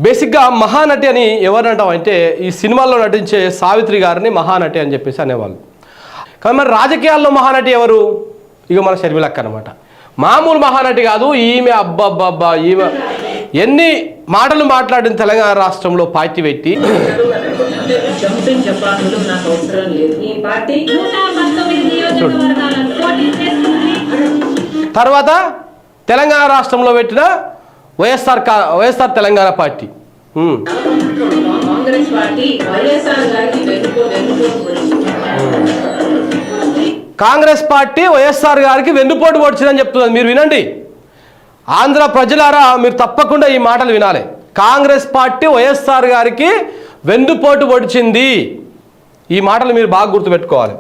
బేసిక్గా మహానటి అని ఎవరు అంటామంటే ఈ సినిమాల్లో నటించే సావిత్రి గారిని మహానటి అని చెప్పేసి అనేవాళ్ళు. కానీ మరి రాజకీయాల్లో మహానటి ఎవరు? ఇక మన షర్మిలక్క అనమాట. మామూలు మహానటి కాదు ఈమె. అబ్బబ్బబ్బా, ఈమె ఎన్ని మాటలు మాట్లాడిన తెలంగాణ రాష్ట్రంలో పార్టీ పెట్టి. తర్వాత తెలంగాణ రాష్ట్రంలో పెట్టిన వైఎస్ఆర్ తెలంగాణ పార్టీ. కాంగ్రెస్ పార్టీ వైఎస్ఆర్ గారికి వెన్నుపోటు పొడిచిందని చెప్తున్నది. మీరు వినండి, ఆంధ్ర ప్రజలారా, మీరు తప్పకుండా ఈ మాటలు వినాలి. కాంగ్రెస్ పార్టీ వైఎస్ఆర్ గారికి వెన్నుపోటు పొడిచింది. ఈ మాటలు మీరు బాగా గుర్తుపెట్టుకోవాలి.